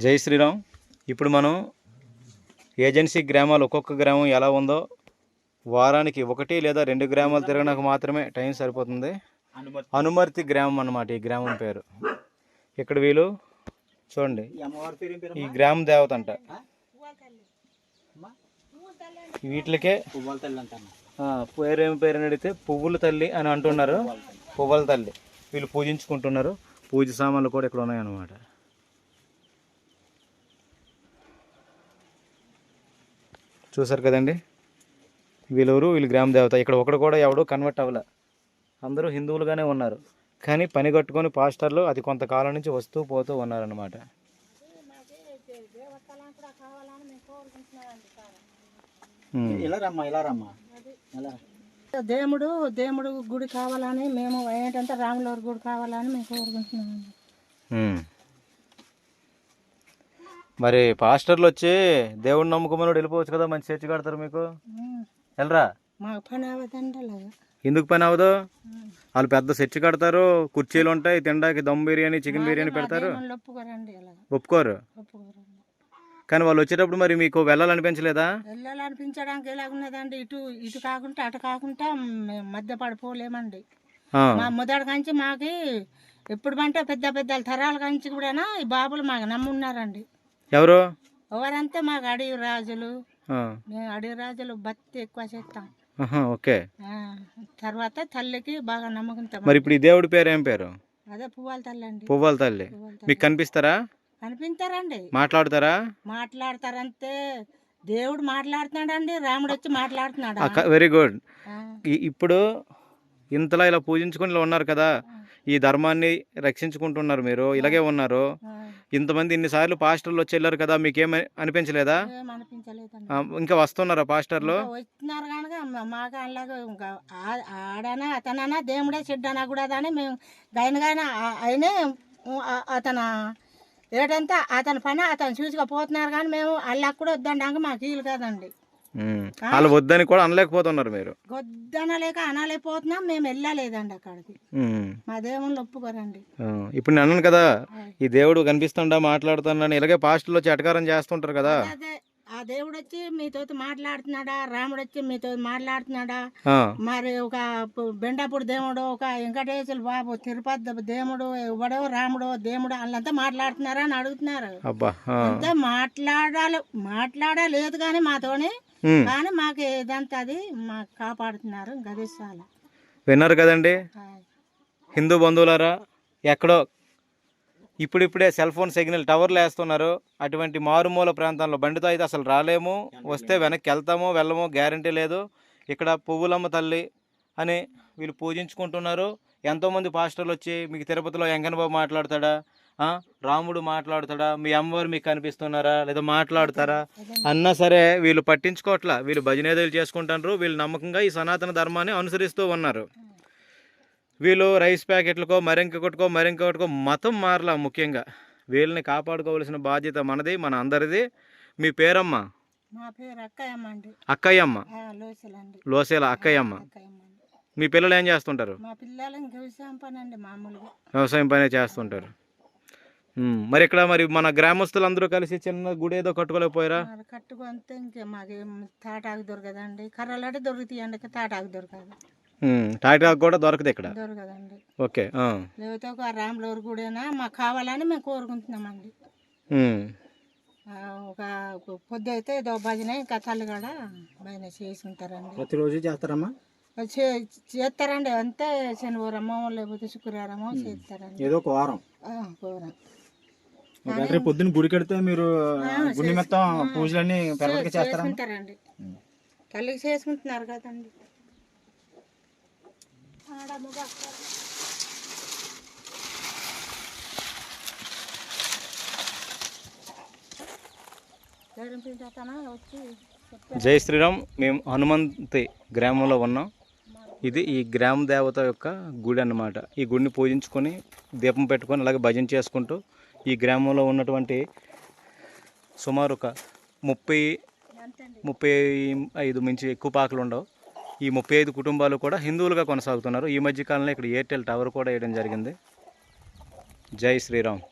జై శ్రీరామ్. ఇప్పుడు మనం ఏజెన్సీ గ్రామాలు ఒక్కొక్క గ్రామం ఎలా ఉందో వారానికి 1 లేదా 2 గ్రామాలు తిరగడానికి మాత్రమే టైం సరిపోతుంది. అనుమర్తి గ్రామం అన్నమాట ఈ గ్రామం పేరు. ఇక్కడ వీళ్ళు చూడండి, ఈ గ్రామ దేవత అంట. వీటికే పేరేం పేరు అడిగితే పువ్వుల తల్లి అని అంటున్నారు. పువ్వుల తల్లి వీళ్ళు పూజించుకుంటున్నారు. పూజ సామాన్లు కూడా ఇక్కడ ఉన్నాయన్నమాట. చూసారు కదండి, వీళ్ళెవరు? వీళ్ళు గ్రామ దేవత. ఇక్కడ ఒకడు కూడా ఎవడు కన్వర్ట్ అవ్వలే, అందరూ హిందువులుగానే ఉన్నారు. కానీ పని కట్టుకొని పాస్టర్లు అది కొంతకాలం నుంచి వస్తూ పోతూ ఉన్నారన్నమాట. దేవుడు గుడి కావాలని మేము ఏంటంటే రాములవారి గుడి కావాలని మేము కోరుకుంటున్నాం. మరి పాస్టర్లు వచ్చి దేవుడిని నమ్ముకోమని వెళ్ళిపోవచ్చు కదా, మంచి చర్చి కడతారు. మీకు వెళ్ళరా? మాకు పని అవ్వదండి. అలాగా ఎందుకు పని అవ్వదు? వాళ్ళు పెద్ద చర్చి కడతారు, కుర్చీలు ఉంటాయి, తినడానికి దమ్ బిర్యానీ, చికెన్ బిర్యానీ పెడతారు. ఒప్పుకోరు. కానీ వాళ్ళు వచ్చేటప్పుడు మరి మీకు వెళ్ళాలనిపించలేదా? వెళ్ళాలనిపించడానికి ఎలాగున్నదండి, ఇటు ఇటు కాకుండా అటు కాకుండా మధ్య పడిపోలేమండి. మా మొదటి కంచి మాకి ఎప్పుడు అంటే పెద్ద పెద్ద తరాల కంచి కూడా ఈ బాబులు మాకు నమ్మున్నారండి. ఎవరు? ఎవరంటే మాకు అడవి రాజులు. మేము అడవి రాజులు బత్తి ఎక్కువ చేస్తాం. ఓకే. తర్వాత తల్లికి బాగా నమ్మకంతో. మరి ఇప్పుడు ఈ దేవుడి పేరు ఏం పేరు? అదే పువ్వాల తల్లి అండి. పువ్వాల తల్లి. మీకు కనిపిస్తారా? కనిపించారండి. మాట్లాడతారా? మాట్లాడతారంటే దేవుడు మాట్లాడుతున్నాడండి, రాముడు వచ్చి మాట్లాడుతున్నాడు. Very good. ఇప్పుడు ఇంతలా ఇలా పూజించుకుని ఇలా ఉన్నారు కదా, ఈ ధర్మాన్ని రక్షించుకుంటున్నారు. మీరు ఇలాగే ఉన్నారు. ఇంతమంది ఇన్నిసార్లు పాస్టర్లు వచ్చి వెళ్ళారు కదా, మీకేం అనిపించలేదా? ఇంకా వస్తున్నారా పాస్టర్లు? వస్తున్నారు కనుక మాకు అలాగే ఇంకా ఆడనా అతనన్నా దేవుడే చెడ్డనా కూడా అని మేము గైనగానే అయినే అతను ఏంటంటే అతని పని అతను చూసుకపోతున్నారు. కానీ మేము అల్లాకు కూడా వద్దండి, మాకు వీలు కాదండి. వాళ్ళు వద్దని కూడా అనలేకపోతున్నారు. మీరు వద్దనలేక అనలేకపోతున్నాం. మేము వెళ్ళలేదండి అక్కడికి. మా దేవుళ్ళు ఒప్పుకోరండి. ఇప్పుడు నేను అన్నాను కదా, ఈ దేవుడు కనిపిస్తుండా మాట్లాడుతున్నాను, ఇలాగే పాస్టర్లు వచ్చి అటకారం చేస్తుంటారు కదా. ఆ దేవుడు వచ్చి మీతో మాట్లాడుతున్నాడా, రాముడు వచ్చి మీతో మాట్లాడుతున్నాడా, మరి ఒక బెండాపూడి దేవుడు, ఒక వెంకటేశ్వర బాబు, తిరుపతి దేవుడు, ఎవడో రాముడు దేవుడు వాళ్ళంతా మాట్లాడుతున్నారా అని అడుగుతున్నారు. అంతే మాట్లాడలేదు కానీ మాతోని, కానీ మాకు ఏదంతా అది మాకు కాపాడుతున్నారు. గదిశాల విన్నారు కదండి హిందూ బంధువులారా. ఎక్కడో ఇప్పుడిప్పుడే సెల్ ఫోన్ సిగ్నల్ టవర్లు వేస్తున్నారు. అటువంటి మారుమూల ప్రాంతాల్లో బండితో అయితే అసలు రాలేము, వస్తే వెనక్కి వెళ్తామో వెళ్ళమో గ్యారంటీ లేదు. ఇక్కడ పువ్వులమ్మ తల్లి అని వీళ్ళు పూజించుకుంటున్నారు. ఎంతోమంది పాస్టర్లు వచ్చి మీకు తిరుపతిలో వెంకన్నబాబు మాట్లాడతాడా, రాముడు మాట్లాడతాడా, మీ అమ్మవారు మీకు కనిపిస్తున్నారా లేదా మాట్లాడతారా అన్నా సరే వీళ్ళు పట్టించుకోవట్లా. వీళ్ళు భజనేదలు చేసుకుంటున్నారు. వీళ్ళు నమ్మకంగా ఈ సనాతన ధర్మాన్ని అనుసరిస్తూ ఉన్నారు. వీళ్ళు రైస్ ప్యాకెట్లకో మరింకొకటికో మతం మారలా. ముఖ్యంగా వీళ్ళని కాపాడుకోవాల్సిన బాధ్యత మనది, మన అందరిది. మీ పేరమ్మా? మా పేరు అక్కయ్యమ్మ అండి. అక్కయ్యమ్మ, లోసేల అక్కయ్యమ్మ. మీ పిల్లలు ఏం చేస్తుంటారు? మా పిల్లలు వ్యవసాయం పని అండి, మామూలుగా వ్యవసాయం పనే చేస్తుంటారు. మరి ఇక్కడ మరి మన గ్రామస్తులు అందరూ కలిసి చిన్న గుడి ఏదో కట్టుకోలేకపోయారా? కట్టుకుంటే ఇంకే మాకేం తాటాకు దొరకదండి, కర్రలాంటి దొరుకుతాయండి, తాటాకు దొరకదు. తాటాకు కూడా దొరకదు ఇక్కడ? దొరకదండి. ఓకే. లేకపోతే ఒక రాములవారి గుడైనా మాకు కావాలని మేము కోరుకుంటున్నామండి. ఒక పొద్దు అయితే ఏదో భజన ఇంకా తల్లి కూడా భజన చేసుకుంటారండి. ప్రతిరోజు చేస్తారమ్మా? చేస్తారండి. అంతే శనివారమో లేకపోతే శుక్రవారమో చేస్తారండి. ఏదో ఒక వారం. పొద్దున్న గుడి కడితే మీరు గుడి మొత్తం పూజలన్నీ చేసుకుంటారండి. తల్లికి చేసుకుంటున్నారు కదండి. జై శ్రీరామ్. మేము హనుమంతి గ్రామంలో ఉన్నాం. ఇది ఈ గ్రామ దేవత యొక్క గుడి అన్నమాట. ఈ గుడిని పూజించుకొని దీపం పెట్టుకొని అలాగే భజన చేసుకుంటూ ఈ గ్రామంలో ఉన్నటువంటి సుమారు ఒక 35 మించి ఎక్కువ పాకలు ఉండవు. ఈ 35 కుటుంబాలు కూడా హిందువులుగా కొనసాగుతున్నారు. ఈ మధ్యకాలంలో ఇక్కడ ఎయిర్టెల్ టవర్ కూడా వేయడం జరిగింది. జై శ్రీరామ్.